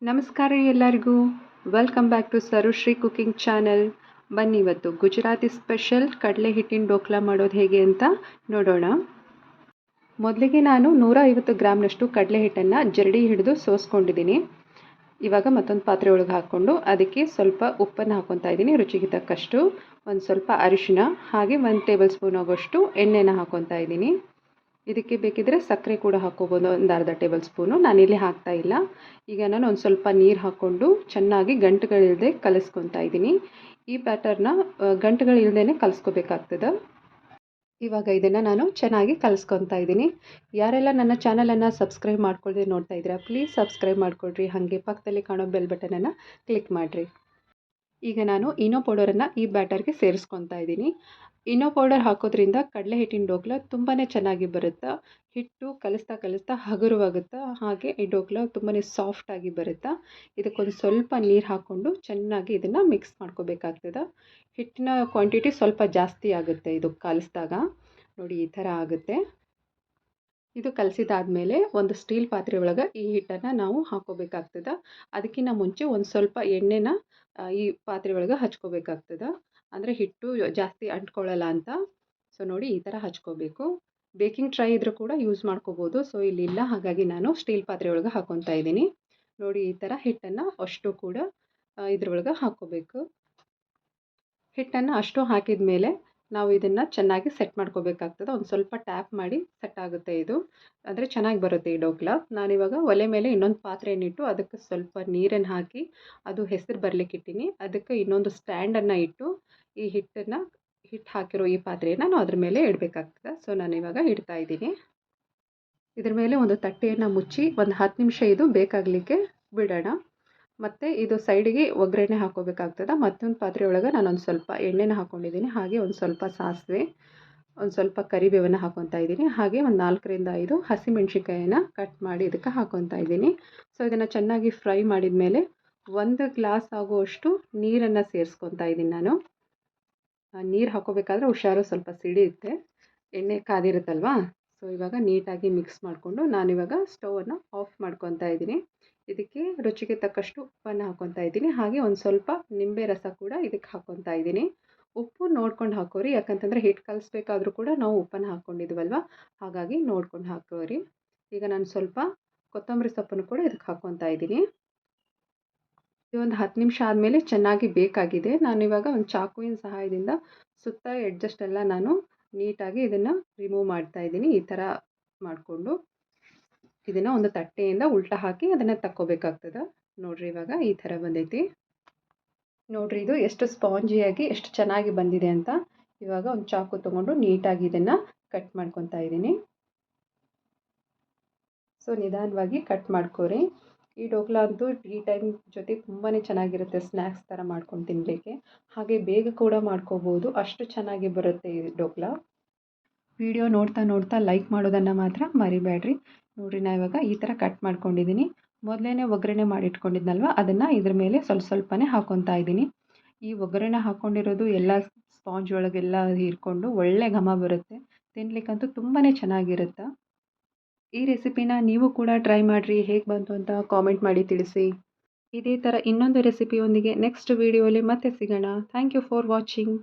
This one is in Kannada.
ನಮಸ್ಕಾರ ಎಲ್ಲರಿಗೂ. Welcome back to Sarushree cooking channel. ಬನ್ನಿ ಇವತ್ತು ಗುಜರಾತಿ ಸ್ಪೆಷಲ್ ಕಡಲೆ ಹಿಟ್ಟಿನ ಡೋಕ್ಲಾ ಮಾಡೋದು ಹೇಗೆ ಅಂತ ನೋಡೋಣ. ಮೊದಲಿಗೆ ನಾನು 150 ಗ್ರಾಮ್ನಷ್ಟು ಕಡಲೆ ಹಿಟ್ಟನ್ನು ಜರಡಿ ಹಿಡಿದು ಸೋಸ್ಕೊಂಡಿದ್ದೀನಿ. ಇವಾಗ ಮತ್ತೊಂದು ಪಾತ್ರೆ ಒಳಗೆ ಹಾಕ್ಕೊಂಡು ಅದಕ್ಕೆ ಸ್ವಲ್ಪ ಉಪ್ಪನ್ನು ಹಾಕ್ಕೊತಾ ಇದ್ದೀನಿ, ರುಚಿಗೆ ತಕ್ಕಷ್ಟು. ಒಂದು ಸ್ವಲ್ಪ ಅರಿಶಿನ, ಹಾಗೆ 1 ಟೇಬಲ್ ಸ್ಪೂನ್ ಆಗೋಷ್ಟು ಎಣ್ಣೆನ ಹಾಕ್ಕೊತಾ ಇದ್ದೀನಿ. ಇದಕ್ಕೆ ಬೇಕಿದ್ರೆ ಸಕ್ಕರೆ ಕೂಡ ಹಾಕ್ಕೋಬೋದು, ಒಂದು ಅರ್ಧ ಟೇಬಲ್ ಸ್ಪೂನು. ನಾನಿಲ್ಲಿ ಹಾಕ್ತಾ ಇಲ್ಲ. ಈಗ ನಾನು ಒಂದು ಸ್ವಲ್ಪ ನೀರು ಹಾಕ್ಕೊಂಡು ಚೆನ್ನಾಗಿ ಗಂಟುಗಳಿಲ್ಲದೆ ಕಲಿಸ್ಕೊತಾ ಇದ್ದೀನಿ. ಈ ಬ್ಯಾಟರ್ನ ಗಂಟುಗಳಿಲ್ಲದೇ ಕಲಿಸ್ಕೋಬೇಕಾಗ್ತದೆ. ಇವಾಗ ಇದನ್ನು ನಾನು ಚೆನ್ನಾಗಿ ಕಲಿಸ್ಕೊತಾ ಇದ್ದೀನಿ. ಯಾರೆಲ್ಲ ನನ್ನ ಚಾನಲನ್ನು ಸಬ್ಸ್ಕ್ರೈಬ್ ಮಾಡ್ಕೊಳ್ಳದೆ ನೋಡ್ತಾ ಇದ್ದೀರಾ, ಪ್ಲೀಸ್ ಸಬ್ಸ್ಕ್ರೈಬ್ ಮಾಡ್ಕೊಳ್ರಿ. ಹಾಗೆ ಪಕ್ಕದಲ್ಲಿ ಕಾಣೋ ಬೆಲ್ ಬಟನನ್ನು ಕ್ಲಿಕ್ ಮಾಡಿರಿ. ಈಗ ನಾನು ಇನೋ ಪೌಡರನ್ನು ಈ ಬ್ಯಾಟರ್ಗೆ ಸೇರಿಸ್ಕೊತಾ ಇದ್ದೀನಿ. ಇನೋ ಪೌಡರ್ ಹಾಕೋದ್ರಿಂದ ಕಡಲೆ ಹಿಟ್ಟಿನ ಡೋಕ್ಲಾ ತುಂಬಾ ಚೆನ್ನಾಗಿ ಬರುತ್ತೆ. ಹಿಟ್ಟು ಕಲಿಸ್ತಾ ಹಗುರವಾಗುತ್ತೆ, ಹಾಗೆ ಈ ಡೋಕ್ಲಾ ತುಂಬಾ ಸಾಫ್ಟಾಗಿ ಬರುತ್ತೆ. ಇದಕ್ಕೊಂದು ಸ್ವಲ್ಪ ನೀರು ಹಾಕ್ಕೊಂಡು ಚೆನ್ನಾಗಿ ಇದನ್ನು ಮಿಕ್ಸ್ ಮಾಡ್ಕೋಬೇಕಾಗ್ತದೆ. ಹಿಟ್ಟಿನ ಕ್ವಾಂಟಿಟಿ ಸ್ವಲ್ಪ ಜಾಸ್ತಿ ಆಗುತ್ತೆ ಇದು ಕಲಿಸಿದಾಗ. ನೋಡಿ, ಈ ಥರ ಆಗುತ್ತೆ. ಇದು ಕಲಸಿದಾದ್ಮೇಲೆ ಒಂದು ಸ್ಟೀಲ್ ಪಾತ್ರೆ ಒಳಗೆ ಈ ಹಿಟ್ಟನ್ನು ನಾವು ಹಾಕೋಬೇಕಾಗ್ತದೆ. ಅದಕ್ಕಿಂತ ಮುಂಚೆ ಒಂದು ಸ್ವಲ್ಪ ಎಣ್ಣೆನ ಈ ಪಾತ್ರೆ ಒಳಗೆ ಹಚ್ಕೋಬೇಕಾಗ್ತದೆ, ಅಂದರೆ ಹಿಟ್ಟು ಜಾಸ್ತಿ ಅಂಟ್ಕೊಳ್ಳಲ್ಲ ಅಂತ. ಸೊ ನೋಡಿ, ಈ ಥರ ಹಚ್ಕೋಬೇಕು. ಬೇಕಿಂಗ್ ಟ್ರೈ ಇದ್ರೂ ಕೂಡ ಯೂಸ್ ಮಾಡ್ಕೋಬೋದು. ಸೊ ಇಲ್ಲಿಲ್ಲ, ಹಾಗಾಗಿ ನಾನು ಸ್ಟೀಲ್ ಪಾತ್ರೆ ಒಳಗೆ ಹಾಕ್ಕೊತಾ ಇದ್ದೀನಿ. ನೋಡಿ, ಈ ಥರ ಹಿಟ್ಟನ್ನು ಅಷ್ಟು ಕೂಡ ಇದ್ರೊಳಗೆ ಹಾಕ್ಕೋಬೇಕು. ಹಿಟ್ಟನ್ನು ಅಷ್ಟು ಹಾಕಿದ ಮೇಲೆ ನಾವು ಇದನ್ನು ಚೆನ್ನಾಗಿ ಸೆಟ್ ಮಾಡ್ಕೋಬೇಕಾಗ್ತದೆ. ಒಂದು ಸ್ವಲ್ಪ ಟ್ಯಾಪ್ ಮಾಡಿ ಸೆಟ್ ಆಗುತ್ತೆ ಇದು, ಅಂದರೆ ಚೆನ್ನಾಗಿ ಬರುತ್ತೆ ಈ ಡೋಕ್ಲಾ. ನಾನಿವಾಗ ಒಲೆ ಮೇಲೆ ಇನ್ನೊಂದು ಪಾತ್ರೆಯನ್ನಿಟ್ಟು ಅದಕ್ಕೆ ಸ್ವಲ್ಪ ನೀರನ್ನು ಹಾಕಿ ಅದು ಹೆಸರು ಬರಲಿಕ್ಕೆ ಇಟ್ಟಿನಿ. ಅದಕ್ಕೆ ಇನ್ನೊಂದು ಸ್ಟ್ಯಾಂಡನ್ನು ಇಟ್ಟು ಈ ಹಿಟ್ಟು ಹಾಕಿರೋ ಈ ಪಾತ್ರೆಯನ್ನು ನಾನು ಅದ್ರ ಮೇಲೆ ಇಡಬೇಕಾಗ್ತದೆ. ಸೊ ನಾನಿವಾಗ ಇಡ್ತಾ ಇದ್ದೀನಿ. ಇದ್ರ ಮೇಲೆ ಒಂದು ತಟ್ಟೆಯನ್ನು ಮುಚ್ಚಿ ಒಂದು 10 ನಿಮಿಷ ಇದು ಬೇಕಾಗಲಿಕ್ಕೆ ಬಿಡೋಣ. ಮತ್ತು ಇದು ಸೈಡಿಗೆ ಒಗ್ಗರಣೆ ಹಾಕೋಬೇಕಾಗ್ತದೆ. ಮತ್ತೊಂದು ಪಾತ್ರೆ ಒಳಗೆ ನಾನೊಂದು ಸ್ವಲ್ಪ ಎಣ್ಣೆನ ಹಾಕ್ಕೊಂಡಿದ್ದೀನಿ, ಹಾಗೆ ಒಂದು ಸ್ವಲ್ಪ ಸಾಸಿವೆ, ಒಂದು ಸ್ವಲ್ಪ ಕರಿಬೇವನ್ನು ಹಾಕ್ಕೊತಾ ಇದ್ದೀನಿ, ಹಾಗೆ ಒಂದು 4ರಿಂದ 5 ಹಸಿಮೆಣ್ಸಿನ್ಕಾಯಿನ ಕಟ್ ಮಾಡಿ ಇದಕ್ಕೆ ಹಾಕ್ಕೊತಾ ಇದ್ದೀನಿ. ಸೊ ಇದನ್ನು ಚೆನ್ನಾಗಿ ಫ್ರೈ ಮಾಡಿದ ಮೇಲೆ 1 ಗ್ಲಾಸ್ ಆಗುವಷ್ಟು ನೀರನ್ನು ಸೇರಿಸ್ಕೊತಾ ಇದ್ದೀನಿ ನಾನು. ನೀರು ಹಾಕೋಬೇಕಾದ್ರೆ ಹುಷಾರು, ಸ್ವಲ್ಪ ಸಿಡಿಯುತ್ತೆ, ಎಣ್ಣೆ ಕಾದಿರುತ್ತಲ್ವಾ. ಸೊ ಇವಾಗ ನೀಟಾಗಿ ಮಿಕ್ಸ್ ಮಾಡಿಕೊಂಡು ನಾನಿವಾಗ ಸ್ಟವನ್ನು ಆಫ್ ಮಾಡ್ಕೊತಾ ಇದ್ದೀನಿ. ಇದಕ್ಕೆ ರುಚಿಗೆ ತಕ್ಕಷ್ಟು ಉಪ್ಪನ್ನು ಹಾಕ್ಕೊತಾ ಇದ್ದೀನಿ, ಹಾಗೆ ಒಂದು ಸ್ವಲ್ಪ ನಿಂಬೆ ರಸ ಕೂಡ ಇದಕ್ಕೆ ಹಾಕ್ಕೊತಾ ಇದ್ದೀನಿ. ಉಪ್ಪು ನೋಡ್ಕೊಂಡು ಹಾಕೋರಿ, ಯಾಕಂತಂದರೆ ಹಿಟ್ಟು ಕಲಿಸ್ಬೇಕಾದ್ರೂ ಕೂಡ ನಾವು ಉಪ್ಪನ್ನು ಹಾಕ್ಕೊಂಡಿದ್ವಲ್ವ, ಹಾಗಾಗಿ ನೋಡ್ಕೊಂಡು ಹಾಕೋರಿ. ಈಗ ನಾನು ಸ್ವಲ್ಪ ಕೊತ್ತಂಬರಿ ಸೊಪ್ಪನ್ನು ಕೂಡ ಇದಕ್ಕೆ ಹಾಕ್ಕೊತಾ ಇದ್ದೀನಿ. ಒಂದು 10 ನಿಮಿಷ ಆದಮೇಲೆ ಚೆನ್ನಾಗಿ ಬೇಕಾಗಿದೆ. ನಾನಿವಾಗ ಒಂದು ಚಾಕುವಿನ ಸಹಾಯದಿಂದ ಸುತ್ತ ಎಡ್ಜಸ್ಟೆಲ್ಲ ನಾನು ನೀಟಾಗಿ ಇದನ್ನು ರಿಮೂವ್ ಮಾಡ್ತಾ ಇದ್ದೀನಿ. ಈ ಥರ ಮಾಡಿಕೊಂಡು ಇದನ್ನು ಒಂದು ತಟ್ಟೆಯಿಂದ ಉಲ್ಟಾ ಹಾಕಿ ಅದನ್ನು ತಕ್ಕೋಬೇಕಾಗ್ತದೆ. ನೋಡಿರಿ, ಇವಾಗ ಈ ಥರ ಬಂದೈತಿ. ನೋಡಿರಿ, ಇದು ಎಷ್ಟು ಸ್ಪಾಂಜಿಯಾಗಿ ಎಷ್ಟು ಚೆನ್ನಾಗಿ ಬಂದಿದೆ ಅಂತ. ಇವಾಗ ಒಂದು ಚಾಕು ತೊಗೊಂಡು ನೀಟಾಗಿ ಇದನ್ನು ಕಟ್ ಮಾಡ್ಕೊತಾ ಇದ್ದೀನಿ. ಸೊ ನಿಧಾನವಾಗಿ ಕಟ್ ಮಾಡ್ಕೋರಿ. ಈ ಡೋಕ್ಲಾ ಅಂತೂ ಟೀ ಟೈಮ್ ಜೊತೆ ತುಂಬಾ ಚೆನ್ನಾಗಿರುತ್ತೆ, ಸ್ನ್ಯಾಕ್ಸ್ ಥರ ಮಾಡ್ಕೊಂಡು ತಿನ್ನಲಿಕ್ಕೆ. ಹಾಗೆ ಬೇಗ ಕೂಡ ಮಾಡ್ಕೋಬೋದು, ಅಷ್ಟು ಚೆನ್ನಾಗಿ ಬರುತ್ತೆ ಈ ಡೋಕ್ಲಾ. ವಿಡಿಯೋ ನೋಡ್ತಾ ಲೈಕ್ ಮಾಡೋದನ್ನು ಮಾತ್ರ ಮರಿಬೇಡ್ರಿ. ನೋಡಿರಿ, ನಾನು ಇವಾಗ ಈ ಥರ ಕಟ್ ಮಾಡ್ಕೊಂಡಿದ್ದೀನಿ. ಮೊದಲೇ ಒಗ್ಗರಣೆ ಮಾಡಿಟ್ಕೊಂಡಿದ್ನಲ್ವ, ಅದನ್ನು ಇದ್ರ ಮೇಲೆ ಸ್ವಲ್ಪನೇ ಹಾಕ್ಕೊತಾ ಇದ್ದೀನಿ. ಈ ಒಗ್ಗರಣೆ ಹಾಕ್ಕೊಂಡಿರೋದು ಎಲ್ಲ ಸ್ಪಾಂಜ್ ಒಳಗೆಲ್ಲ ಹೀರ್ಕೊಂಡು ಒಳ್ಳೆ ಘಮ ಬರುತ್ತೆ. ತಿನ್ನಲಿಕ್ಕಂತೂ ತುಂಬಾ ಚೆನ್ನಾಗಿರುತ್ತೆ. ಈ ರೆಸಿಪಿನ ನೀವು ಕೂಡ ಟ್ರೈ ಮಾಡಿರಿ, ಹೇಗೆ ಬಂತು ಅಂತ ಕಾಮೆಂಟ್ ಮಾಡಿ ತಿಳಿಸಿ. ಇದೇ ಥರ ಇನ್ನೊಂದು ರೆಸಿಪಿಯೊಂದಿಗೆ ನೆಕ್ಸ್ಟ್ ವಿಡಿಯೋಲಿ ಮತ್ತೆ ಸಿಗೋಣ. Thank you for watching.